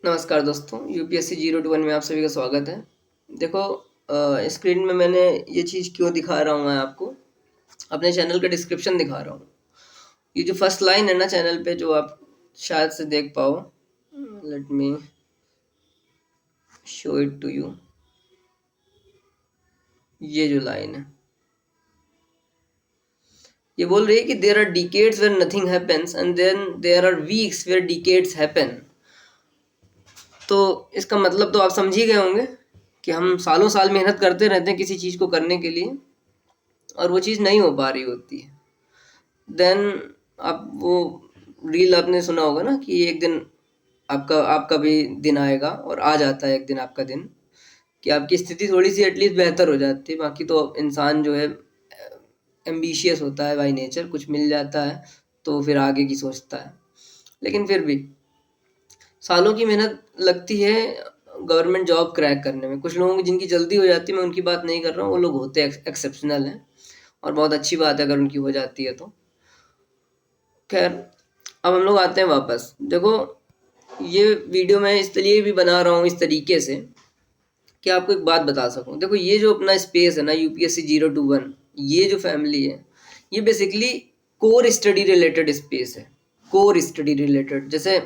नमस्कार दोस्तों, यूपीएससी 021 में आप सभी का स्वागत है। देखो स्क्रीन में मैंने ये चीज़ क्यों दिखा रहा हूँ मैं आपको, अपने चैनल का डिस्क्रिप्शन दिखा रहा हूँ। ये जो फर्स्ट लाइन है ना चैनल पे, जो आप शायद से देख पाओ, let me show it to you. ये जो लाइन है, ये बोल रही है कि there are decades where nothing happens and then there are weeks where decades happen. तो इसका मतलब तो आप समझ ही गए होंगे कि हम सालों साल मेहनत करते रहते हैं किसी चीज़ को करने के लिए, और वो चीज़ नहीं हो पा रही होती है। देन आप वो रील आपने सुना होगा ना कि एक दिन आपका आपका भी दिन आएगा, और आ जाता है एक दिन आपका दिन, कि आपकी स्थिति थोड़ी सी एटलीस्ट बेहतर हो जाती है। बाकी तो इंसान जो है एम्बिशियस होता है बाय नेचर, कुछ मिल जाता है तो फिर आगे की सोचता है। लेकिन फिर भी सालों की मेहनत लगती है गवर्नमेंट जॉब क्रैक करने में। कुछ लोगों की जिनकी जल्दी हो जाती है, मैं उनकी बात नहीं कर रहा हूँ, वो लोग होते एक्सेप्शनल हैं, और बहुत अच्छी बात है अगर उनकी हो जाती है तो। खैर, अब हम लोग आते हैं वापस। देखो, ये वीडियो मैं इसलिए भी बना रहा हूँ इस तरीके से कि आपको एक बात बता सकूँ। देखो, ये जो अपना स्पेस है ना, यूपीएससी 021, ये जो फैमिली है, ये basically core study related space है। कोर स्टडी रिलेटेड, जैसे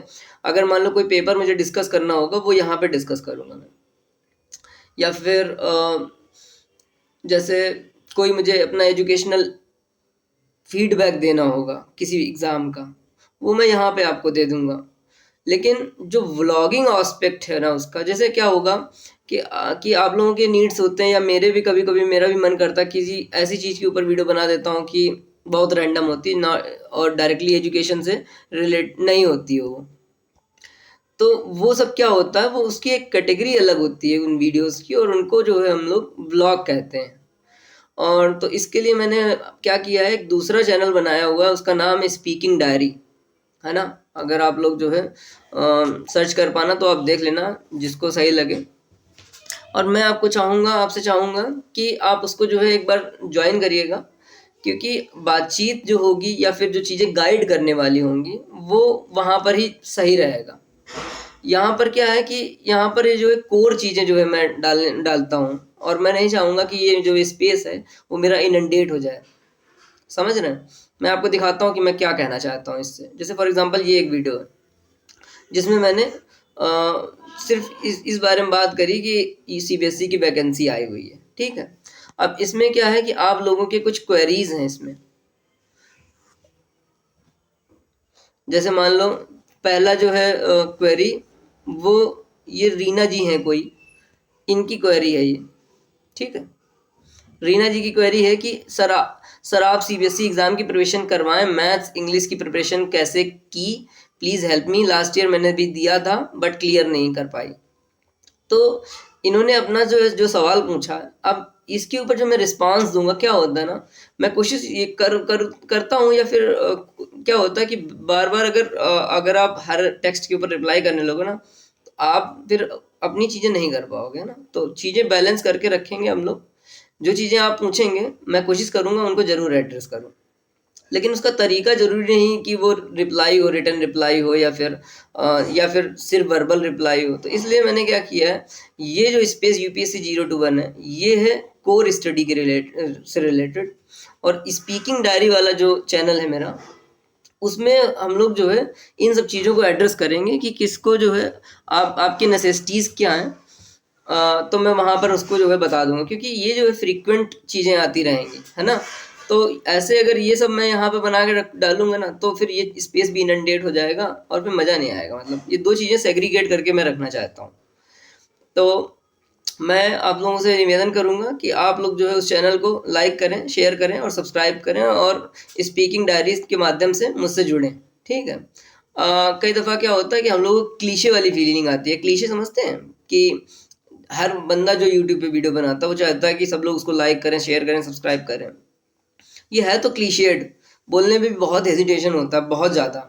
अगर मान लो कोई पेपर मुझे डिस्कस करना होगा, वो यहाँ पे डिस्कस करूँगा मैं। या फिर जैसे कोई मुझे अपना एजुकेशनल फीडबैक देना होगा किसी एग्ज़ाम का, वो मैं यहाँ पे आपको दे दूँगा। लेकिन जो व्लॉगिंग एस्पेक्ट है ना उसका, जैसे क्या होगा कि आप लोगों के नीड्स होते हैं, या मेरे भी कभी-कभी मेरा भी मन करता है किसी ऐसी चीज़ के ऊपर वीडियो बना देता हूँ कि बहुत रैंडम होती है ना, और डायरेक्टली एजुकेशन से रिलेट नहीं होती है वो। तो वो सब क्या होता है, वो उसकी एक कैटेगरी अलग होती है उन वीडियोज़ की, और उनको जो है हम लोग व्लॉग कहते हैं। और तो इसके लिए मैंने क्या किया है, एक दूसरा चैनल बनाया हुआ है, उसका नाम है स्पीकिंग डायरी, है ना? अगर आप लोग जो है सर्च कर पाना तो आप देख लेना, जिसको सही लगे। और मैं आपसे चाहूँगा कि आप उसको जो है एक बार ज्वाइन करिएगा, क्योंकि बातचीत जो होगी या फिर जो चीज़ें गाइड करने वाली होंगी, वो वहाँ पर ही सही रहेगा। यहाँ पर क्या है कि यहाँ पर ये जो है कोर चीज़ें जो है मैं डालता हूँ, और मैं नहीं चाहूँगा कि ये जो स्पेस है वो मेरा इनंडेट हो जाए। समझ रहे हैं? मैं आपको दिखाता हूँ कि मैं क्या कहना चाहता हूँ इससे। जैसे फॉर एग्जांपल ये एक वीडियो है जिसमें मैंने सिर्फ इस बारे में बात करी कि सीबीएसई की वैकेंसी आई हुई है, ठीक है? अब इसमें क्या है कि आप लोगों के कुछ क्वेरीज हैं इसमें। जैसे मान लो पहला जो है क्वेरी, वो ये रीना जी हैं कोई, इनकी क्वेरी है ये, ठीक है? रीना जी की क्वेरी है कि सर आप सीबीएसई एग्ज़ाम की प्रिपरेशन करवाएं, मैथ्स इंग्लिश की प्रिपरेशन कैसे की, please help me, last year मैंने भी दिया था बट क्लियर नहीं कर पाई। तो इन्होंने अपना जो सवाल पूछा, अब इसके ऊपर जो मैं रिस्पांस दूंगा, क्या होता है ना, मैं कोशिश ये करता हूँ, या फिर क्या होता है कि बार बार अगर आप हर टेक्स्ट के ऊपर रिप्लाई करने लगो ना, तो आप फिर अपनी चीज़ें नहीं कर पाओगे ना। तो चीज़ें बैलेंस करके रखेंगे हम लोग। जो चीज़ें आप पूछेंगे मैं कोशिश करूँगा उनको ज़रूर एड्रेस करूँ, लेकिन उसका तरीका ज़रूरी नहीं कि वो रिप्लाई हो, रिटर्न रिप्लाई हो, या फिर सिर्फ वर्बल रिप्लाई हो। तो इसलिए मैंने क्या किया है, ये जो स्पेस यूपीएससी 021 है, ये है कोर स्टडी के से रिलेटेड। और स्पीकिंग डायरी वाला जो चैनल है मेरा, उसमें हम लोग जो है इन सब चीज़ों को एड्रेस करेंगे कि किसको जो है आपकी नेसेसिटीज़ क्या हैं। तो मैं वहाँ पर उसको जो है बता दूंगा, क्योंकि ये जो है फ्रीक्वेंट चीज़ें आती रहेंगी, है ना? तो ऐसे अगर ये सब मैं यहाँ पे बना के रख डालूंगा ना, तो फिर ये स्पेस भी इनंडेट हो जाएगा और फिर मज़ा नहीं आएगा। मतलब ये दो चीज़ें सेग्रीगेट करके मैं रखना चाहता हूँ। तो मैं आप लोगों से निवेदन करूँगा कि आप लोग जो है उस चैनल को लाइक करें, शेयर करें और सब्सक्राइब करें, और स्पीकिंग डायरीज के माध्यम से मुझसे जुड़ें, ठीक है? कई दफ़ा क्या होता है कि हम लोग को क्लीशे वाली फीलिंग आती है। क्लीशे समझते हैं कि हर बंदा जो यूट्यूब पे वीडियो बनाता है वो चाहता है कि सब लोग उसको लाइक करें, शेयर करें, सब्सक्राइब करें। ये है तो क्लीशेड, बोलने में भी बहुत हेजिटेशन होता है, बहुत ज़्यादा,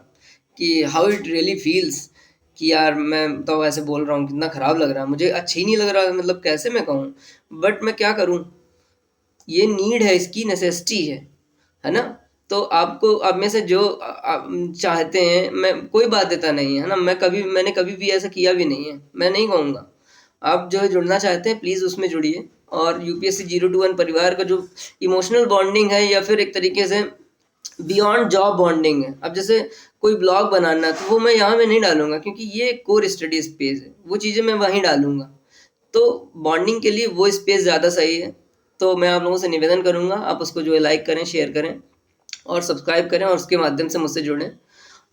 कि हाउ इट रियली फील्स, कि यार मैं तो ऐसे बोल रहा हूँ, कितना ख़राब लग रहा है, मुझे अच्छा ही नहीं लग रहा, मतलब कैसे मैं कहूँ, बट मैं क्या करूँ, ये नीड है, इसकी नेसेसिटी है ना? तो आपको अब में से जो आप चाहते हैं, मैं कोई बाध्यता नहीं है ना, मैंने कभी भी ऐसा किया भी नहीं है, मैं नहीं कहूँगा। आप जो है जुड़ना चाहते हैं प्लीज़ उसमें जुड़िए। और यूपीएससी 0 to 1 परिवार का जो इमोशनल बॉन्डिंग है या फिर एक तरीके से बियॉन्ड जॉब बॉन्डिंग है। अब जैसे कोई ब्लॉग बनाना है तो वो मैं यहाँ में नहीं डालूंगा, क्योंकि ये कोर स्टडी स्पेस है, वो चीज़ें मैं वहीं डालूंगा। तो बॉन्डिंग के लिए वो स्पेस ज़्यादा सही है। तो मैं आप लोगों से निवेदन करूंगा, आप उसको जो है लाइक करें, शेयर करें और सब्सक्राइब करें और उसके माध्यम से मुझसे जुड़ें।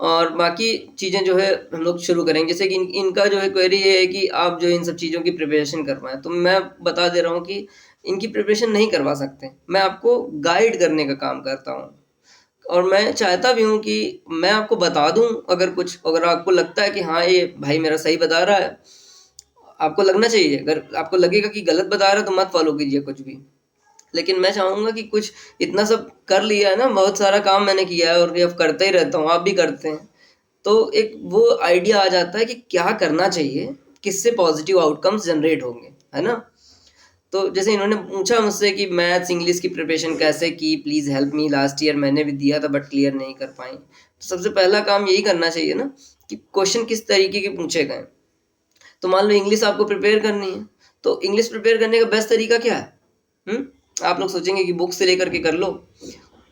और बाकी चीज़ें जो है हम लोग शुरू करेंगे। जैसे कि इनका जो है क्वेरी ये है कि आप जो इन सब चीज़ों की प्रिपरेशन करवाएं, तो मैं बता दे रहा हूँ कि इनकी प्रिपरेशन नहीं करवा सकते, मैं आपको गाइड करने का काम करता हूँ। और मैं चाहता भी हूँ कि मैं आपको बता दूँ, अगर आपको लगता है कि हाँ ये भाई मेरा सही बता रहा है, आपको लगना चाहिए। अगर आपको लगेगा कि गलत बता रहा है तो मत फॉलो कीजिए कुछ भी। लेकिन मैं चाहूँगा कि कुछ इतना सब कर लिया है ना, बहुत सारा काम मैंने किया है और ये अब करते ही रहता हूँ, आप भी करते हैं। तो एक वो आइडिया आ जाता है कि क्या करना चाहिए, किससे पॉजिटिव आउटकम्स जनरेट होंगे, है ना। तो जैसे इन्होंने पूछा मुझसे कि मैथ्स इंग्लिश की प्रिपरेशन कैसे की, please help me, last year मैंने भी दिया था बट क्लियर नहीं कर पाई। तो सबसे पहला काम यही करना चाहिए ना कि क्वेश्चन किस तरीके के पूछे गए। तो मान लो इंग्लिश आपको प्रिपेयर करनी है, तो इंग्लिश प्रिपेयर करने का बेस्ट तरीका क्या है? आप लोग सोचेंगे कि बुक्स से लेकर के कर लो,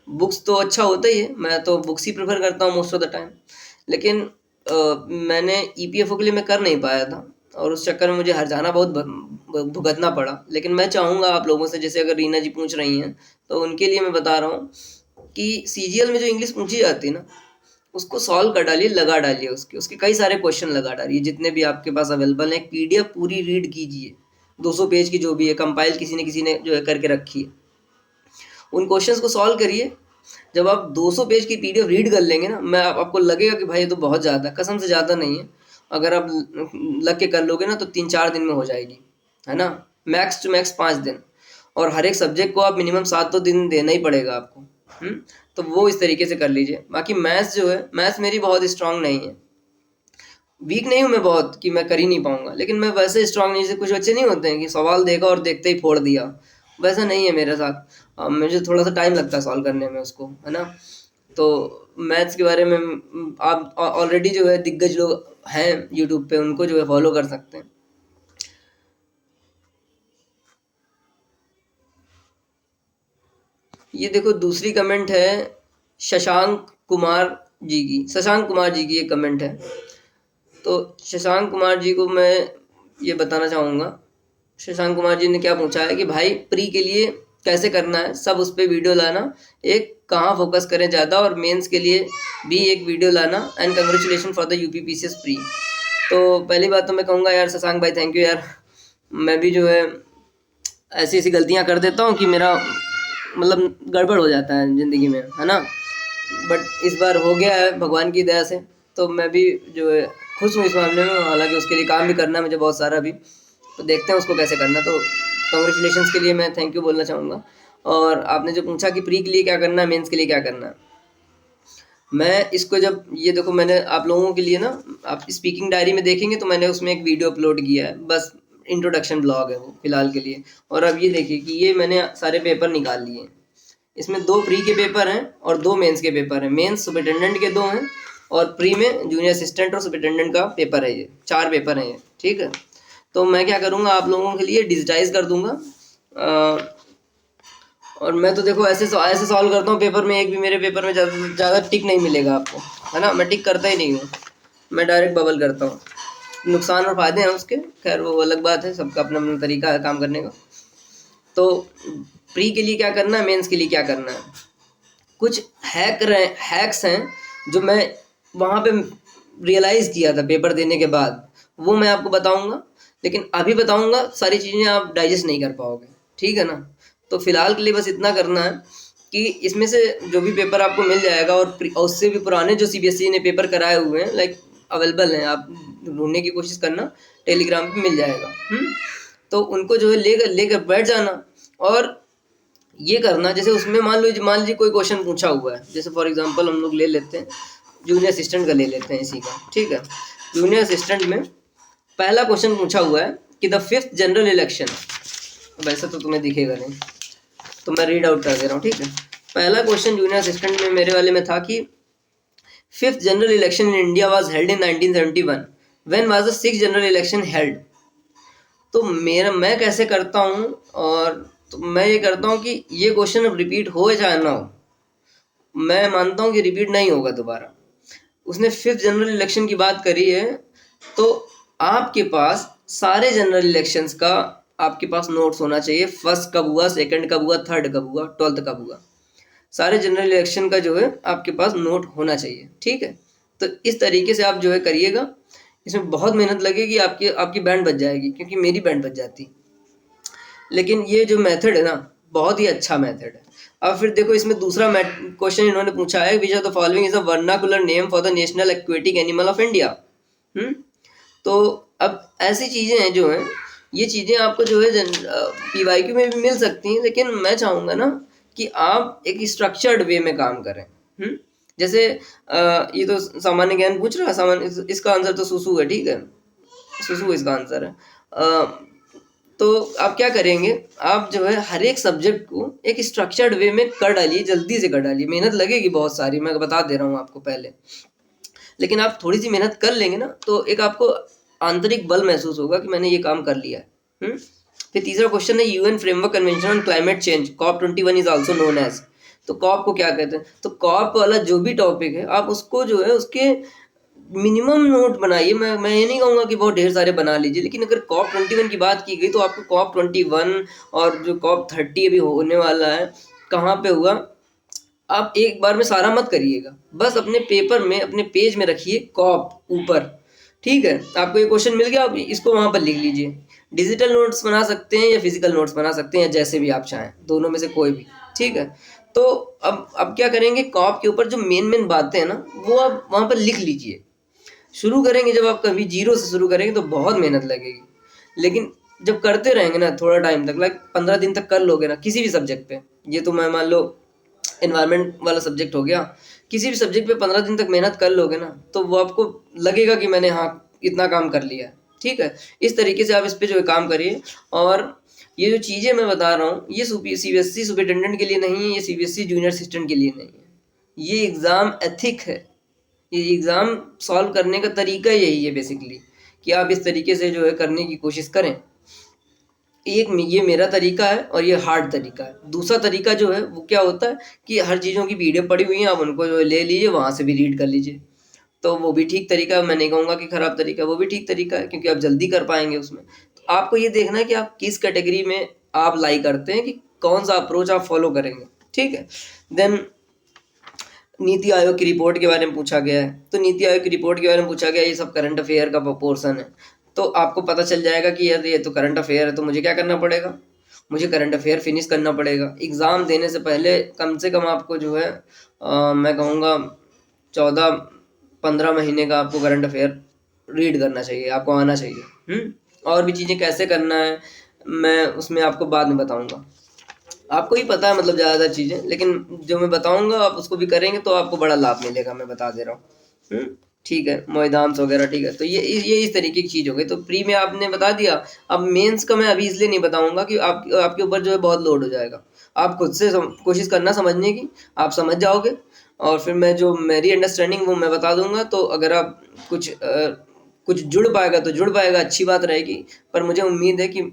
बुक्स तो अच्छा होता ही है, मैं तो बुक्स ही प्रेफर करता हूँ मोस्ट ऑफ द टाइम। लेकिन मैंने ईपीएफओ के लिए मैं कर नहीं पाया था और उस चक्कर में मुझे हर्जाना बहुत भुगतना पड़ा। लेकिन मैं चाहूँगा आप लोगों से, जैसे अगर रीना जी पूछ रही हैं तो उनके लिए मैं बता रहा हूँ कि सीजीएल में जो इंग्लिश पूछी जाती है ना, उसको सॉल्व कर डालिए, लगा डालिए, उसके कई सारे क्वेश्चन लगा डालिए जितने भी आपके पास अवेलेबल है। एक पीडीएफ पूरी रीड कीजिए, 200 पेज की जो भी है, कंपाइल किसी ने जो है करके रखी है, उन क्वेश्चंस को सॉल्व करिए। जब आप 200 पेज की पीडीएफ रीड कर लेंगे ना, आपको लगेगा कि भाई ये तो बहुत ज़्यादा, कसम से ज़्यादा नहीं है। अगर आप लग के कर लोगे ना तो 3-4 दिन में हो जाएगी, है ना, मैक्स टू मैक्स 5 दिन। और हर एक सब्जेक्ट को आप मिनिमम 7 तो दिन देना ही पड़ेगा आपको। तो वो इस तरीके से कर लीजिए। बाकी मैथ्स जो है, मैथ्स मेरी बहुत स्ट्रांग नहीं है, वीक नहीं हूँ मैं बहुत कि मैं कर ही नहीं पाऊंगा, लेकिन मैं वैसे स्ट्रांग नहीं, जैसे कुछ बच्चे नहीं होते हैं कि सवाल देखा और देखते ही फोड़ दिया, वैसा नहीं है मेरे साथ। मुझे थोड़ा सा टाइम लगता है सॉल्व करने में उसको, है ना। तो मैथ्स के बारे में आप ऑलरेडी जो है दिग्गज लोग हैं यूट्यूब पे, उनको जो है फॉलो कर सकते हैं। ये देखो दूसरी कमेंट है शशांक कुमार जी की एक कमेंट है। तो शशांक कुमार जी को मैं ये बताना चाहूँगा, शशांक कुमार जी ने क्या पूछा है कि भाई प्री के लिए कैसे करना है, सब उस पर वीडियो लाना, एक कहाँ फोकस करें ज़्यादा, और मेंस के लिए भी एक वीडियो लाना, and congratulation for the UPPCS pre. तो पहली बात तो मैं कहूँगा यार शशांक भाई थैंक यू यार, मैं भी जो है ऐसी ऐसी गलतियाँ कर देता हूँ कि मेरा मतलब गड़बड़ हो जाता है ज़िंदगी में, है ना। बट इस बार हो गया है भगवान की दया से, तो मैं भी जो है खुश हूँ इस मामले में। हालांकि उसके लिए काम भी करना है मुझे बहुत सारा भी, तो देखते हैं उसको कैसे करना। तो कॉन्ग्रेचुलेशंस के लिए मैं थैंक यू बोलना चाहूँगा। और आपने जो पूछा कि प्री के लिए क्या करना है, मेंस के लिए क्या करना है, मैं इसको जब ये देखो मैंने आप लोगों के लिए ना, आप स्पीकिंग डायरी में देखेंगे तो मैंने उसमें एक वीडियो अपलोड किया है, बस इंट्रोडक्शन ब्लॉग है वो फिलहाल के लिए। और अब ये देखिए कि ये मैंने सारे पेपर निकाल लिए हैं, इसमें 2 प्री के पेपर हैं और 2 मेंस के पेपर हैं। मेंस सुपरिटेंडेंट के 2 हैं और प्री में जूनियर असिस्टेंट और सुपरिटेंडेंट का पेपर है, ये 4 पेपर हैं ये, ठीक है। तो मैं क्या करूँगा, आप लोगों के लिए डिजिटाइज कर दूंगा। और मैं तो देखो ऐसे सॉल्व करता हूँ पेपर में, एक भी मेरे पेपर में ज़्यादा टिक नहीं मिलेगा आपको, है ना। मैं टिक करता ही नहीं हूँ, मैं डायरेक्ट बबल करता हूँ। नुकसान और फायदे हैं उसके, खैर वो अलग बात है, सबका अपना अपना तरीका है काम करने का। तो प्री के लिए क्या करना है, मेंस के लिए क्या करना है, कुछ हैक्स हैं जो मैं वहाँ पे रियलाइज़ किया था पेपर देने के बाद, वो मैं आपको बताऊँगा। लेकिन अभी बताऊँगा सारी चीज़ें आप डाइजेस्ट नहीं कर पाओगे, ठीक है ना। तो फिलहाल के लिए बस इतना करना है कि इसमें से जो भी पेपर आपको मिल जाएगा, और उससे भी पुराने जो सीबीएसई ने पेपर कराए हुए हैं लाइक अवेलेबल हैं, आप ढूंढने की कोशिश करना, टेलीग्राम पे मिल जाएगा। तो उनको जो है लेकर बैठ जाना और ये करना। जैसे उसमें मान लीजिए कोई क्वेश्चन पूछा हुआ है, जैसे फॉर एग्जांपल हम लोग ले लेते हैं जूनियर असिस्टेंट का, ले लेते हैं इसी का, ठीक है। जूनियर असिस्टेंट में पहला क्वेश्चन पूछा हुआ है कि द 5th जनरल इलेक्शन, वैसे तो तुम्हें दिखेगा नहीं तो मैं रीड आउट कर दे रहा हूँ, ठीक है। पहला क्वेश्चन जूनियर असिस्टेंट में मेरे वाले में था कि 5th general election in India was held in 1971, when was the 6th general election held. तो मैं कैसे करता हूँ, और तो मैं ये करता हूँ कि ये क्वेश्चन अब रिपीट हो या चाहे ना हो, मैं मानता हूँ कि रिपीट नहीं होगा दोबारा। उसने 5th जनरल इलेक्शन की बात करी है, तो आपके पास सारे जनरल इलेक्शंस का आपके पास नोट्स होना चाहिए। फर्स्ट कब हुआ, सेकंड कब हुआ, थर्ड कब हुआ, 12th कब हुआ, सारे जनरल इलेक्शन का जो है आपके पास नोट होना चाहिए। ठीक है, तो इस तरीके से आप जो है करिएगा। इसमें बहुत मेहनत लगेगी, आपकी बैंड बज जाएगी, क्योंकि मेरी बैंड बज जाती। लेकिन ये जो मेथड है ना, बहुत ही अच्छा मेथड है। अब फिर देखो, इसमें दूसरा क्वेश्चन इन्होंने पूछा है, which of the following is a vernacular name for the national aquatic animal of India. तो अब ऐसी चीज़ें हैं जो हैं, ये चीज़ें आपको जो है PYQ में भी मिल सकती हैं, लेकिन मैं चाहूँगा ना कि आप एक स्ट्रक्चर्ड वे में काम करें। जैसे ये तो सामान्य ज्ञान पूछ रहा है, सामान्य, इसका आंसर तो सुसु है। ठीक है, सुसु इसका आंसर है। तो आप क्या करेंगे, आप जो है हर एक सब्जेक्ट को एक स्ट्रक्चर्ड वे में कर डालिए, जल्दी से कर डालिए। मेहनत लगेगी बहुत सारी, मैं बता दे रहा हूँ आपको पहले, लेकिन आप थोड़ी सी मेहनत कर लेंगे ना, तो एक आपको आंतरिक बल महसूस होगा कि मैंने ये काम कर लिया है। फिर तीसरा क्वेश्चन है, UN framework convention on climate change, COP21 is also known as. तो कॉप को क्या कहते हैं, तो कॉप वाला जो भी टॉपिक है, आप उसको जो है उसके मिनिमम नोट बनाइए। मैं ये नहीं कहूँगा कि बहुत ढेर सारे बना लीजिए, लेकिन अगर COP21 की बात की गई, तो आपको COP21 और जो COP30 अभी होने वाला है, कहाँ पे हुआ, आप एक बार में सारा मत करिएगा, बस अपने पेपर में, अपने पेज में रखिए कॉप ऊपर। ठीक है, आपको ये क्वेश्चन मिल गया, आप इसको वहाँ पर लिख लीजिए। डिजिटल नोट्स बना सकते हैं या फिजिकल नोट्स बना सकते हैं, या जैसे भी आप चाहें, दोनों में से कोई भी। ठीक है, तो अब क्या करेंगे, कॉप के ऊपर जो मेन बातें हैं ना, वो आप वहाँ पर लिख लीजिए। शुरू करेंगे, जब आप कभी जीरो से शुरू करेंगे तो बहुत मेहनत लगेगी, लेकिन जब करते रहेंगे ना थोड़ा टाइम तक, लाइक 15 दिन तक कर लोगे ना किसी भी सब्जेक्ट पे, ये तो मैं मान लो एनवायरनमेंट वाला सब्जेक्ट हो गया, किसी भी सब्जेक्ट पे 15 दिन तक मेहनत कर लोगे ना, तो वो आपको लगेगा कि मैंने हाँ इतना काम कर लिया है। ठीक है, इस तरीके से आप इस पे जो है काम करिए। और ये जो चीज़ें मैं बता रहा हूँ, ये CBSE सुपरिटेंडेंट के लिए नहीं है, ये CBSE जूनियर असिस्टेंट के लिए नहीं है। ये एग्ज़ाम एथिक है, ये एग्ज़ाम सॉल्व करने का तरीका यही है बेसिकली, कि आप इस तरीके से जो है करने की कोशिश करें। एक ये मेरा तरीका है और ये हार्ड तरीका है। दूसरा तरीका जो है वो क्या होता है कि हर चीज़ों की वीडियो पड़ी हुई है, आप उनको जो ले लीजिए, वहाँ से भी रीड कर लीजिए, तो वो भी ठीक तरीका है। मैं नहीं कहूँगा कि ख़राब तरीका है, वो भी ठीक तरीका है, क्योंकि आप जल्दी कर पाएंगे उसमें। तो आपको ये देखना है कि आप किस कैटेगरी में आप लाई करते हैं, कि कौन सा अप्रोच आप फॉलो करेंगे। ठीक है, देन नीति आयोग की रिपोर्ट के बारे में पूछा गया है, तो नीति आयोग की रिपोर्ट के बारे में पूछा गया, ये सब करंट अफेयर का पोर्सन है। तो आपको पता चल जाएगा कि यार ये तो करंट अफेयर है, तो मुझे क्या करना पड़ेगा, मुझे करंट अफेयर फिनिश करना पड़ेगा। एग्ज़ाम देने से पहले कम से कम आपको जो है मैं कहूँगा 14-15 महीने का आपको करंट अफेयर रीड करना चाहिए, आपको आना चाहिए। और भी चीज़ें कैसे करना है, मैं उसमें आपको बाद में बताऊँगा। आपको ही पता है मतलब ज़्यादातर चीज़ें, लेकिन जो मैं बताऊँगा आप उसको भी करेंगे तो आपको बड़ा लाभ मिलेगा, मैं बता दे रहा हूँ। ठीक है, मोइदाम्स वगैरह। ठीक है, तो ये इस तरीके की चीज़ हो गई। तो प्री में आपने बता दिया, अब मेंस का मैं अभी इसलिए नहीं बताऊँगा कि आपके ऊपर जो है बहुत लोड हो जाएगा। आप खुद से कोशिश करना समझने की, आप समझ जाओगे, और फिर मैं जो मेरी अंडरस्टैंडिंग वो मैं बता दूँगा। तो अगर आप कुछ जुड़ पाएगा तो जुड़ पाएगा, अच्छी बात रहेगी। पर मुझे उम्मीद है कि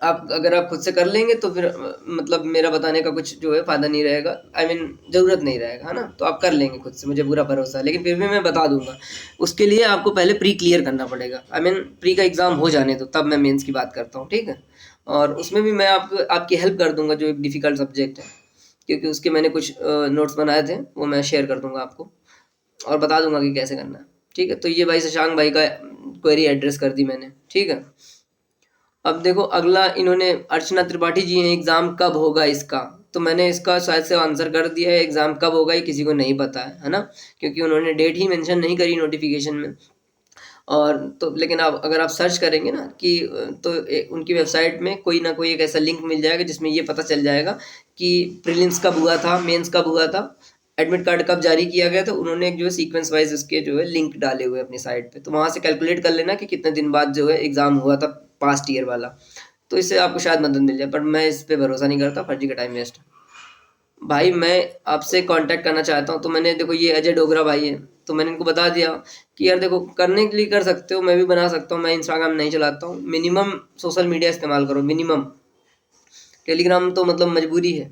आप अगर आप खुद से कर लेंगे तो फिर मतलब मेरा बताने का कुछ जो है फ़ायदा नहीं रहेगा, आई मीन ज़रूरत नहीं रहेगा, है ना। तो आप कर लेंगे खुद से, मुझे पूरा भरोसा है, लेकिन फिर भी मैं बता दूंगा। उसके लिए आपको पहले प्री क्लियर करना पड़ेगा, आई मीन प्री का एग्ज़ाम हो जाने दो, तब मैं मेंस की बात करता हूँ। ठीक है, और उसमें भी मैं आपकी हेल्प कर दूंगा, जो एक डिफ़िकल्ट सब्जेक्ट है, क्योंकि उसके मैंने कुछ नोट्स बनाए थे, वो मैं शेयर कर दूंगा आपको, और बता दूंगा कि कैसे करना है। ठीक है, तो ये भाई शशांक भाई का क्वेरी एड्रेस कर दी मैंने। ठीक है, अब देखो अगला, इन्होंने अर्चना त्रिपाठी जी हैं, एग्ज़ाम कब होगा इसका, तो मैंने इसका शायद से आंसर कर दिया है। एग्ज़ाम कब होगा ये किसी को नहीं पता है ना, क्योंकि उन्होंने डेट ही मेंशन नहीं करी नोटिफिकेशन में। और तो लेकिन आप अगर आप सर्च करेंगे ना कि तो उनकी वेबसाइट में कोई ना कोई एक ऐसा लिंक मिल जाएगा जिसमें ये पता चल जाएगा कि प्रीलिम्स कब हुआ था, मेंस कब हुआ था, एडमिट कार्ड कब जारी किया गया था। उन्होंने एक जो है सीक्वेंस वाइज उसके जो है लिंक डाले हुए अपनी साइट पे, तो वहाँ से कैलकुलेट कर लेना कि कितने दिन बाद जो है एग्ज़ाम हुआ था पास्ट ईयर वाला, तो इससे आपको शायद मदद मिल जाए। पर मैं इस पे भरोसा नहीं करता, फर्जी का टाइम वेस्ट। भाई मैं आपसे कांटेक्ट करना चाहता हूँ, तो मैंने देखो ये अजय डोगरा भाई है, तो मैंने इनको बता दिया कि यार देखो करने के लिए कर सकते हो, मैं भी बना सकता हूँ, मैं इंस्टाग्राम नहीं चलाता हूँ, मिनिमम सोशल मीडिया इस्तेमाल करो मिनिमम। टेलीग्राम तो मतलब मजबूरी है,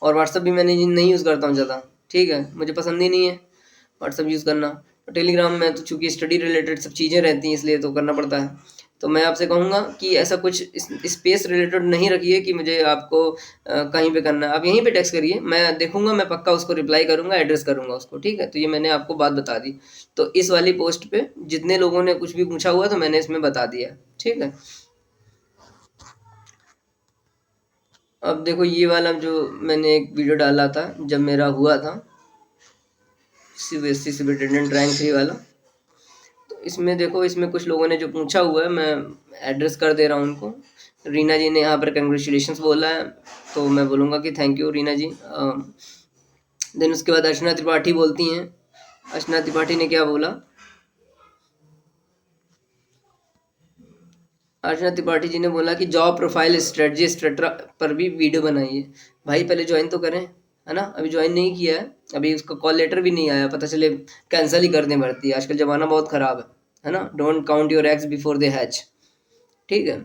और व्हाट्सअप भी मैंने नहीं यूज़ करता हूँ ज़्यादा, ठीक है, मुझे पसंद ही नहीं है व्हाट्सअप यूज़ करना। तो टेलीग्राम में तो चूँकि स्टडी रिलेटेड सब चीज़ें रहती हैं, इसलिए तो करना पड़ता है। तो मैं आपसे कहूँगा कि ऐसा कुछ स्पेस रिलेटेड नहीं रखिए कि मुझे आपको कहीं पे करना है, आप यहीं पे टेक्स्ट करिए, मैं देखूँगा, मैं पक्का उसको रिप्लाई करूँगा, एड्रेस करूँगा उसको, ठीक है। तो ये मैंने आपको बात बता दी। तो इस वाली पोस्ट पे जितने लोगों ने कुछ भी पूछा हुआ तो मैंने इसमें बता दिया है, ठीक है। अब देखो ये वाला जो मैंने एक वीडियो डाला था जब मेरा हुआ था CBSE सुपरिटेंडेंट रैंक 3 वाला, तो इसमें देखो, इसमें कुछ लोगों ने जो पूछा हुआ है मैं एड्रेस कर दे रहा हूँ उनको। रीना जी ने यहाँ पर कंग्रेचुलेशंस बोला है, तो मैं बोलूँगा कि thank you Reena ji. Then उसके बाद अर्चना त्रिपाठी बोलती हैं। अर्चना त्रिपाठी ने क्या बोला, अर्चना त्रिपाठी जी ने बोला कि जॉब प्रोफाइल स्ट्रेटजी एक्सेट्रा पर भी वीडियो बनाइए। भाई पहले ज्वाइन तो करें, है ना, अभी ज्वाइन नहीं किया है, अभी उसका कॉल लेटर भी नहीं आया, पता चले कैंसिल ही कर दें भर्ती, आजकल ज़माना बहुत ख़राब है ना, don't count your eggs before they hatch, ठीक है।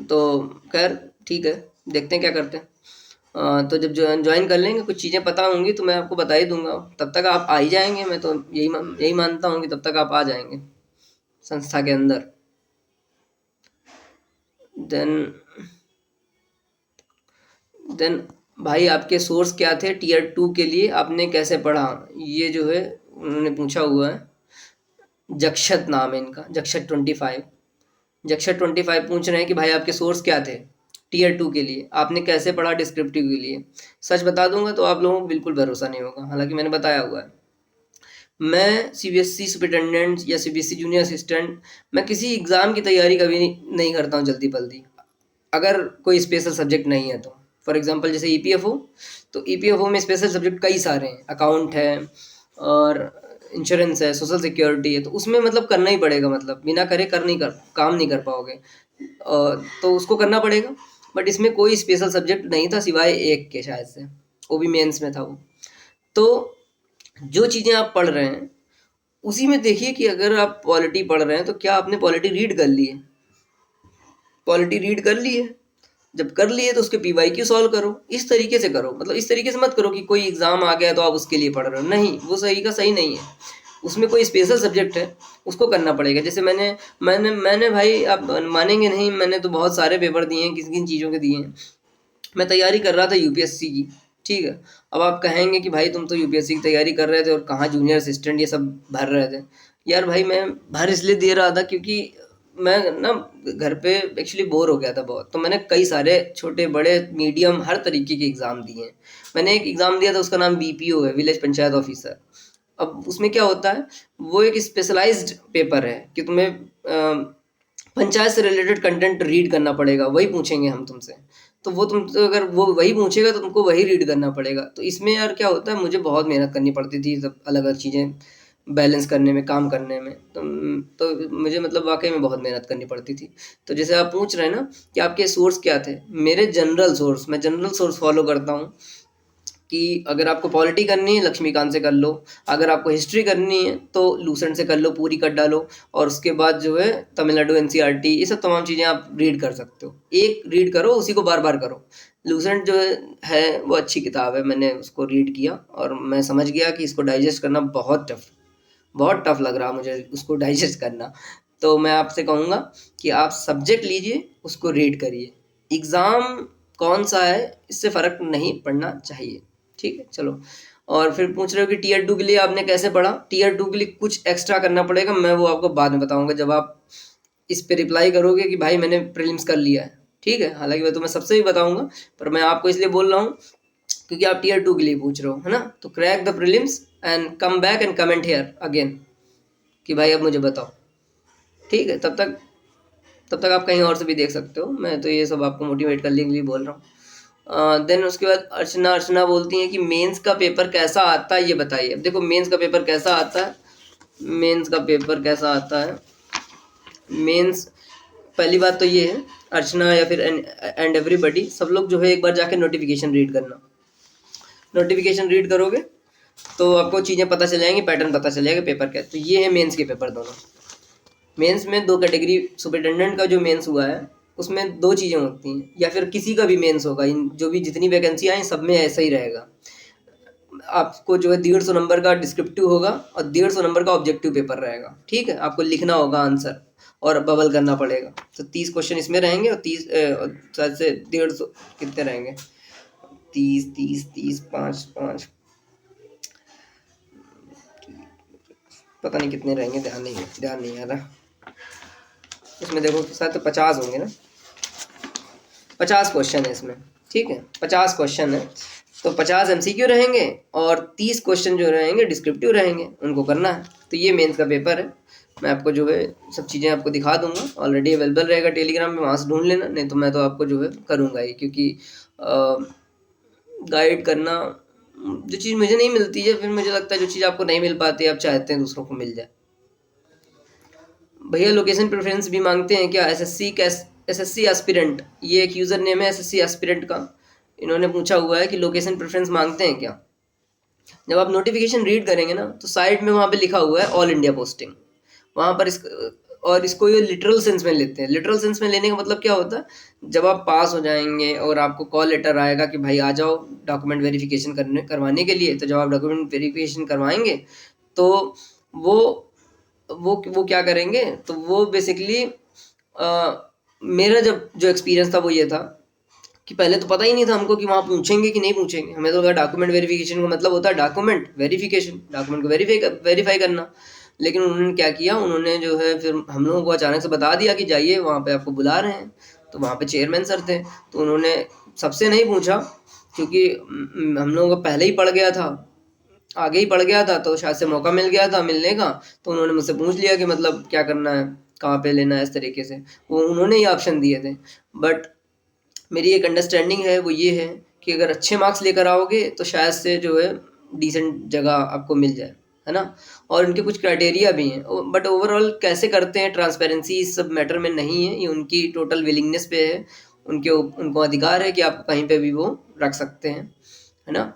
तो खैर ठीक है, देखते हैं क्या करते हैं। तो जब ज्वाइन कर लेंगे, कुछ चीज़ें पता होंगी तो मैं आपको बता ही दूंगा, तब तक आप आ ही जाएंगे, मैं तो यही मानता हूँ कि तब तक आप आ जाएंगे संस्था के अंदर। देन देन भाई आपके सोर्स क्या थे Tier 2 के लिए, आपने कैसे पढ़ा, ये जो है उन्होंने पूछा हुआ है। जक्षत नाम है इनका, जक्षत 25। जक्षत 25 पूछ रहे हैं कि भाई आपके सोर्स क्या थे Tier 2 के लिए, आपने कैसे पढ़ा डिस्क्रिप्टिव के लिए। सच बता दूंगा तो आप लोगों को बिल्कुल भरोसा नहीं होगा, हालांकि मैंने बताया हुआ है। मैं CBSE सुपरिटेंडेंट या CBSE जूनियर असिस्टेंट, मैं किसी एग्ज़ाम की तैयारी कभी नहीं करता हूँ जल्दी पल्दी, अगर कोई स्पेशल सब्जेक्ट नहीं है तो। फॉर एग्जांपल जैसे EPFO, तो EPFO में स्पेशल सब्जेक्ट कई सारे हैं, अकाउंट है और इंश्योरेंस है, सोशल सिक्योरिटी है, तो उसमें मतलब करना ही पड़ेगा, मतलब बिना करे काम नहीं कर पाओगे, तो उसको करना पड़ेगा। बट इसमें कोई स्पेशल सब्जेक्ट नहीं था सिवाय एक के, शायद से वो भी मेंस में था वो। तो जो चीज़ें आप पढ़ रहे हैं उसी में देखिए कि अगर आप पॉलिटी पढ़ रहे हैं तो क्या आपने पॉलिटी रीड कर ली है, पॉलिटी रीड कर ली है, जब कर लिए तो उसके PYQ सॉल्व करो, इस तरीके से करो, मतलब इस तरीके से मत करो कि कोई एग्जाम आ गया तो आप उसके लिए पढ़ रहे हो, नहीं, वो सही का सही नहीं है। उसमें कोई स्पेशल सब्जेक्ट है, उसको करना पड़ेगा। जैसे मैंने भाई, आप मानेंगे नहीं, मैंने तो बहुत सारे पेपर दिए हैं, किन किन चीज़ों के दिए हैं। मैं तैयारी कर रहा था UPSC की, ठीक है। अब आप कहेंगे कि भाई तुम तो UPSC की तैयारी कर रहे थे और कहाँ जूनियर असिस्टेंट ये सब भर रहे थे। यार भाई मैं भर इसलिए दे रहा था क्योंकि मैं ना घर पे एक्चुअली बोर हो गया था बहुत, तो मैंने कई सारे छोटे बड़े मीडियम हर तरीके के एग्ज़ाम दिए हैं। मैंने एक एग्ज़ाम दिया था, उसका नाम BPO है, विलेज पंचायत ऑफिसर। अब उसमें क्या होता है, वो एक स्पेशलाइज्ड पेपर है कि तुम्हें पंचायत से रिलेटेड कंटेंट रीड करना पड़ेगा, वही पूछेंगे हम तुमसे। तो वो तुम तो अगर वो वही पूछेगा तो तुमको वही रीड करना पड़ेगा। तो इसमें यार क्या होता है, मुझे बहुत मेहनत करनी पड़ती थी सब अलग अलग चीज़ें बैलेंस करने में, काम करने में, तो मुझे मतलब वाकई में बहुत मेहनत करनी पड़ती थी। तो जैसे आप पूछ रहे हैं ना कि आपके सोर्स क्या थे, मेरे जनरल सोर्स, मैं जनरल सोर्स फॉलो करता हूँ कि अगर आपको पॉलिटी करनी है लक्ष्मीकांत से कर लो, अगर आपको हिस्ट्री करनी है तो लूसेंट से कर लो, पूरी कर डालो, और उसके बाद जो है तमिलनाडु NCERT, ये सब तमाम चीज़ें आप रीड कर सकते हो, एक रीड करो उसी को बार बार करो। लूसेंट जो है वो अच्छी किताब है, मैंने उसको रीड किया और मैं समझ गया कि इसको डाइजेस्ट करना बहुत टफ लग रहा मुझे उसको डाइजेस्ट करना। तो मैं आपसे कहूँगा कि आप सब्जेक्ट लीजिए, उसको रीड करिए, एग्ज़ाम कौन सा है इससे फ़र्क नहीं पड़ना चाहिए, ठीक है। चलो, और फिर पूछ रहे हो कि Tier 2 के लिए आपने कैसे पढ़ा। Tier 2 के लिए कुछ एक्स्ट्रा करना पड़ेगा, मैं वो आपको बाद में बताऊंगा जब आप इस पे रिप्लाई करोगे कि भाई मैंने प्रीलिम्स कर लिया है, ठीक है। हालांकि मैं तुम्हें सबसे भी बताऊंगा, पर मैं आपको इसलिए बोल रहा हूँ क्योंकि आप Tier 2 के लिए पूछ रहे हो, है ना। तो crack the prelims and come back and comment here again कि भाई अब मुझे बताओ, ठीक है। तब तक आप कहीं और से भी देख सकते हो, मैं तो ये सब आपको मोटिवेट करने के लिए बोल रहा हूँ। देन उसके बाद अर्चना बोलती हैं कि मेंस का पेपर कैसा आता है ये बताइए। अब देखो मेंस का पेपर कैसा आता है, मेंस का पेपर कैसा आता है, मेंस, पहली बात तो ये है अर्चना या फिर एंड एवरीबडी, सब लोग जो है एक बार जाके नोटिफिकेशन रीड करना, नोटिफिकेशन रीड करोगे तो आपको चीज़ें पता चल जाएंगी, पैटर्न पता चल जाएगा पेपर का। तो ये है मेंस के पेपर दोनों। मेंस में 2 कैटेगरी, सुपरिटेंडेंट का जो मेंस हुआ है उसमें 2 चीज़ें होती हैं, या फिर किसी का भी मेंस होगा, इन जो भी जितनी वैकेंसी आई सब में ऐसा ही रहेगा। आपको जो है 150 नंबर का डिस्क्रिप्टिव होगा और 150 नंबर का ऑब्जेक्टिव पेपर रहेगा, ठीक है। आपको लिखना होगा आंसर और बबल करना पड़ेगा। तो 30 क्वेश्चन इसमें रहेंगे और 30 शायद से 150 कितने रहेंगे, 30 30 30 5 5 पता नहीं कितने रहेंगे, ध्यान नहीं आ रहा। इसमें देखो शायद तो 50 होंगे ना, 50 क्वेश्चन है इसमें, ठीक है। 50 क्वेश्चन है तो 50 एमसीक्यू रहेंगे और 30 क्वेश्चन जो रहेंगे डिस्क्रिप्टिव रहेंगे, उनको करना है। तो ये मेंस का पेपर है। मैं आपको जो है सब चीज़ें आपको दिखा दूंगा, ऑलरेडी अवेलेबल रहेगा टेलीग्राम में, वहाँ से ढूंढ लेना। नहीं तो मैं तो आपको जो है करूँगा ही, क्योंकि गाइड करना जो चीज़ मुझे नहीं मिलती है, फिर मुझे लगता है जो चीज़ आपको नहीं मिल पाती आप चाहते हैं दूसरों को मिल जाए। भैया लोकेशन प्रेफरेंस भी मांगते हैं क्या? एसएससी एस्पिरेंट, ये एक यूज़र नेम है एसएससी एस्पिरेंट का। इन्होंने पूछा हुआ है कि लोकेशन प्रेफरेंस मांगते हैं क्या। जब आप नोटिफिकेशन रीड करेंगे ना तो साइड में वहाँ पे लिखा हुआ है ऑल इंडिया पोस्टिंग, वहाँ पर इसको ये लिटरल सेंस में लेते हैं। लिटरल सेंस में लेने का मतलब क्या होता है, जब आप पास हो जाएंगे और आपको कॉल लेटर आएगा कि भाई आ जाओ डॉक्यूमेंट वेरिफिकेशन करवाने के लिए, तो जब आप डॉक्यूमेंट वेरिफिकेशन करवाएंगे तो वो क्या करेंगे, तो वो बेसिकली मेरा जो एक्सपीरियंस था वो ये था कि पहले तो पता ही नहीं था हमको कि वहाँ पूछेंगे कि नहीं पूछेंगे। हमें तो डॉक्यूमेंट वेरिफिकेशन का मतलब होता है डॉक्यूमेंट वेरिफिकेशन, डॉक्यूमेंट को वेरीफाई करना। लेकिन उन्होंने क्या किया, उन्होंने जो है फिर हम लोगों को अचानक से बता दिया कि जाइए वहाँ पे आपको बुला रहे हैं। तो वहाँ पे चेयरमैन सर थे, तो उन्होंने सबसे नहीं पूछा, क्योंकि हम लोगों को पहले ही पड़ गया था, आगे ही पड़ गया था, तो शायद से मौका मिल गया था मिलने का। तो उन्होंने मुझसे पूछ लिया कि मतलब क्या करना है, कहाँ पे लेना है, इस तरीके से वो उन्होंने ही ऑप्शन दिए थे। बट मेरी एक अंडरस्टैंडिंग है, वो ये है कि अगर अच्छे मार्क्स लेकर आओगे तो शायद से जो है डिसेंट जगह आपको मिल जाए, है ना। और इनके कुछ क्राइटेरिया भी हैं, बट ओवरऑल कैसे करते हैं, ट्रांसपेरेंसी इस सब मैटर में नहीं है, ये उनकी टोटल विलिंगनेस पे है। उनको अधिकार है कि आप कहीं पे भी वो रख सकते हैं, है ना।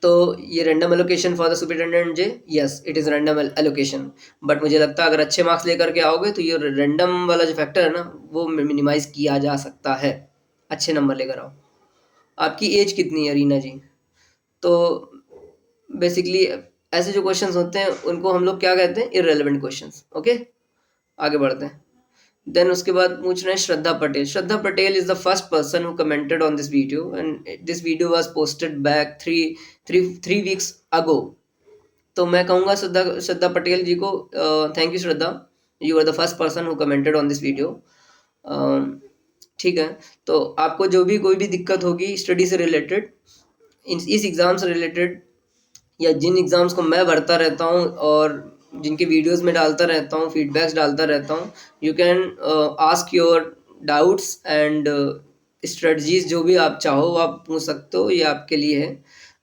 तो ये random allocation for the superintendent J, yes it is random allocation. But मुझे लगता है अगर अच्छे मार्क्स लेकर के आओगे तो ये रैंडम वाला जो फैक्टर है ना वो मिनिमाइज किया जा सकता है। अच्छे नंबर लेकर आओ। आपकी एज कितनी है रीना जी? तो बेसिकली ऐसे जो क्वेश्चंस होते हैं उनको हम लोग क्या कहते हैं, इररेलेवेंट क्वेश्चंस। ओके, आगे बढ़ते हैं। देन उसके बाद पूछ रहे हैं Shraddha Patel. Shraddha Patel is the first person who commented on this video and this video was posted back three weeks ago. तो मैं कहूँगा श्रद्धा पटेल जी को thank you Shraddha, you are the first person who commented on this video. ठीक है, तो आपको जो भी कोई भी दिक्कत होगी स्टडी से रिलेटेड, इस एग्ज़ाम से रिलेटेड, या जिन एग्ज़ाम्स को मैं भरता रहता हूँ और जिनके वीडियोस में डालता रहता हूँ, फीडबैक्स डालता रहता हूँ, you can ask your doubts and strategies, जो भी आप चाहो आप पूछ सकते हो, ये आपके लिए है।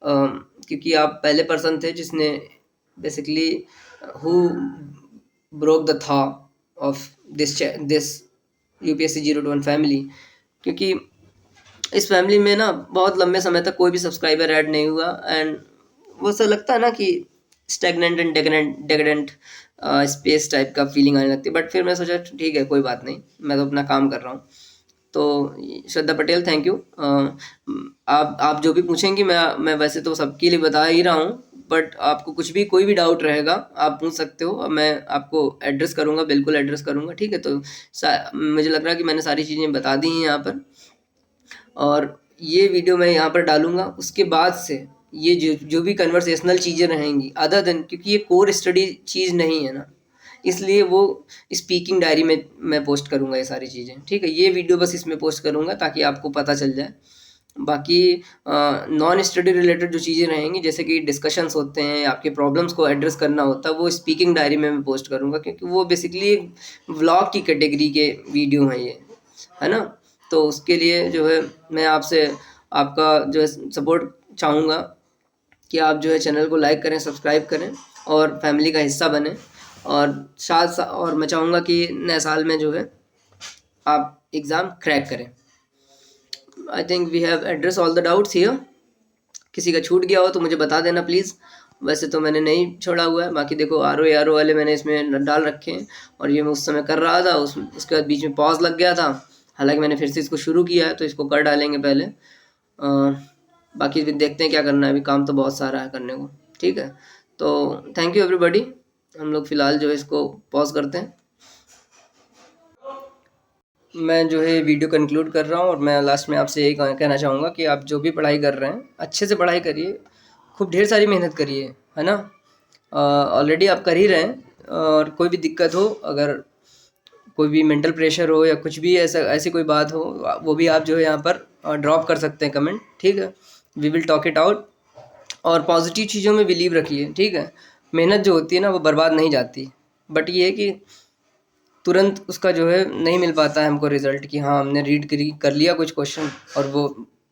क्योंकि आप पहले पर्सन थे जिसने बेसिकली हु ब्रोक द था ऑफ दिस UPSC 021 फैमिली। क्योंकि इस फैमिली में ना बहुत लंबे समय तक कोई भी सब्सक्राइबर ऐड नहीं हुआ, एंड वो सा लगता है ना कि स्टैगनेंट एंड डेकेडेंट स्पेस टाइप का फीलिंग आने लगती है। बट फिर मैं सोचा ठीक है कोई बात नहीं, मैं तो अपना काम कर रहा हूँ। तो श्रद्धा पटेल थैंक यू। आप जो भी पूछेंगी मैं वैसे तो सबके लिए बता ही रहा हूँ, बट आपको कुछ भी कोई भी डाउट रहेगा आप पूछ सकते हो, मैं आपको एड्रेस करूँगा, बिल्कुल एड्रेस करूँगा, ठीक है। तो मुझे लग रहा है कि मैंने सारी चीज़ें बता दी हैं यहाँ पर, और ये वीडियो मैं यहाँ पर डालूँगा। उसके बाद से ये जो भी कन्वर्सेशनल चीज़ें रहेंगी अदर देन, क्योंकि ये कोर स्टडी चीज़ नहीं है ना, इसलिए वो स्पीकिंग डायरी में मैं पोस्ट करूँगा ये सारी चीज़ें, ठीक है। ये वीडियो बस इसमें पोस्ट करूँगा ताकि आपको पता चल जाए। बाकी नॉन स्टडी रिलेटेड जो चीज़ें रहेंगी, जैसे कि डिस्कशंस होते हैं, आपके प्रॉब्लम्स को एड्रेस करना होता है, वो स्पीकिंग डायरी में मैं पोस्ट करूँगा, क्योंकि वो बेसिकली व्लॉग की कैटेगरी के वीडियो हैं ये, है ना। तो उसके लिए जो है मैं आपसे आपका जो है सपोर्ट चाहूँगा कि आप जो है चैनल को लाइक करें, सब्सक्राइब करें और फैमिली का हिस्सा बने। और मैं चाहूँगा कि नए साल में जो है आप एग्ज़ाम क्रैक करें। I think we have address all the doubts here. किसी का छूट गया हो तो मुझे बता देना प्लीज़। वैसे तो मैंने नहीं छोड़ा हुआ है, बाकी देखो आर ओ वाले मैंने इसमें डाल रखे हैं और ये मैं उस समय कर रहा था, उसके बाद बीच में पॉज लग गया था। हालांकि मैंने फिर से इसको शुरू किया है, तो इसको कर डालेंगे पहले। बाकी भी देखते हैं क्या करना है, अभी काम तो बहुत सारा है करने को। ठीक है, तो थैंक यू एवरीबॉडी। हम लोग फ़िलहाल जो है इसको पॉज करते हैं। मैं जो है वीडियो कंक्लूड कर रहा हूँ और मैं लास्ट में आपसे यही कहना चाहूँगा कि आप जो भी पढ़ाई कर रहे हैं अच्छे से पढ़ाई करिए, खूब ढेर सारी मेहनत करिए, है ना। ऑलरेडी आप कर ही रहे हैं, और कोई भी दिक्कत हो, अगर कोई भी मेंटल प्रेशर हो या कुछ भी ऐसी कोई बात हो, वो भी आप जो है यहाँ पर ड्रॉप कर सकते हैं कमेंट। ठीक है, we will talk it out. और पॉजिटिव चीज़ों में बिलीव रखिए। ठीक है, मेहनत जो होती है ना वो बर्बाद नहीं जाती, बट ये है कि तुरंत उसका जो है नहीं मिल पाता है हमको रिजल्ट कि हाँ हमने रीड कर लिया कुछ क्वेश्चन और वो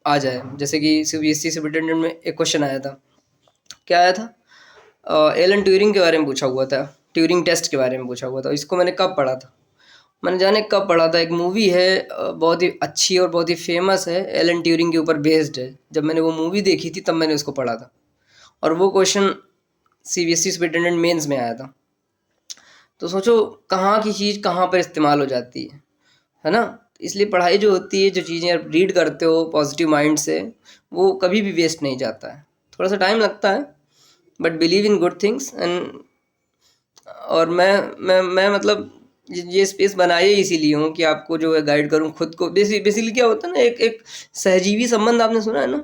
आ जाए। जैसे कि CBSE सुपरिटेंडेंट में एक क्वेश्चन आया था, क्या आया था, एलन ट्यूरिंग के बारे में पूछा हुआ था, ट्यूरिंग टेस्ट के बारे में पूछा हुआ था। इसको मैंने कब पढ़ा था, मैंने जाने कब पढ़ा था। एक मूवी है बहुत ही अच्छी और बहुत ही फेमस है, एलन ट्यूरिंग के ऊपर बेस्ड है। जब मैंने वो मूवी देखी थी तब मैंने उसको पढ़ा था, और वो क्वेश्चन CBSE सुपरिटेंडेंट मेंस में आया था। तो सोचो कहाँ की चीज़ कहाँ पर इस्तेमाल हो जाती है ना। इसलिए पढ़ाई जो होती है, जो चीज़ें आप रीड करते हो पॉजिटिव माइंड से, वो कभी भी वेस्ट नहीं जाता है। थोड़ा सा टाइम लगता है, but believe in good things. And और मैं मतलब ये स्पेस बनाई इसीलिए हूँ कि आपको जो है गाइड करूँ खुद को। बेसिकली क्या होता है ना, एक सहजीवी संबंध आपने सुना है ना।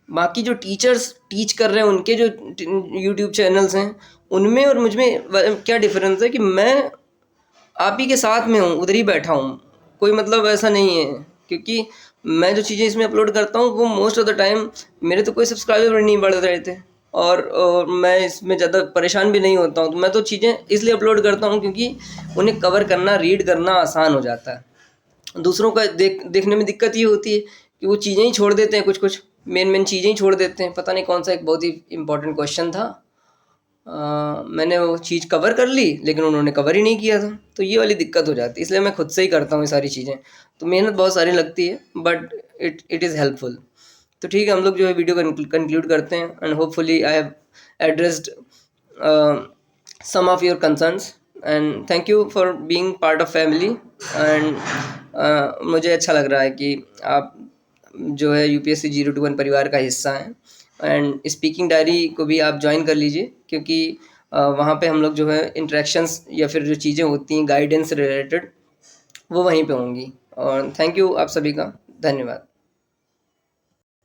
बाकी जो टीचर्स टीच कर रहे हैं, उनके जो यूट्यूब चैनल्स हैं, उनमें और मुझ में क्या डिफरेंस है कि मैं आप ही के साथ में हूँ, उधर ही बैठा हूँ। कोई मतलब ऐसा नहीं है, क्योंकि मैं जो चीज़ें इसमें अपलोड करता हूँ वो मोस्ट ऑफ द टाइम मेरे तो कोई सब्सक्राइबर नहीं बढ़ रहे थे, और मैं इसमें ज़्यादा परेशान भी नहीं होता हूँ। तो मैं तो चीज़ें इसलिए अपलोड करता हूँ क्योंकि उन्हें कवर करना, रीड करना आसान हो जाता है। दूसरों का देखने में दिक्कत ये होती है कि वो चीज़ें ही छोड़ देते हैं, कुछ मेन चीज़ें ही छोड़ देते हैं। पता नहीं कौन सा एक बहुत ही इम्पोर्टेंट क्वेश्चन था, मैंने वो चीज़ कवर कर ली लेकिन उन्होंने कवर ही नहीं किया था। तो ये वाली दिक्कत हो जाती है, इसलिए मैं खुद से ही करता हूँ ये सारी चीज़ें। तो मेहनत बहुत सारी लगती है, बट इट इज़ हेल्पफुल। तो ठीक है, हम लोग जो है वीडियो कंक्लूड करते हैं। And hopefully I have addressed some of your concerns, and thank you for being part of family. एंड मुझे अच्छा लग रहा है कि आप जो है UPSC 021 परिवार का हिस्सा हैं। एंड स्पीकिंग डायरी को भी आप ज्वाइन कर लीजिए, क्योंकि वहाँ पे हम लोग जो है इंटरेक्शंस या फिर जो चीज़ें होती हैं गाइडेंस रिलेटेड, वो वहीं पे होंगी। और थैंक यू आप सभी का, धन्यवाद।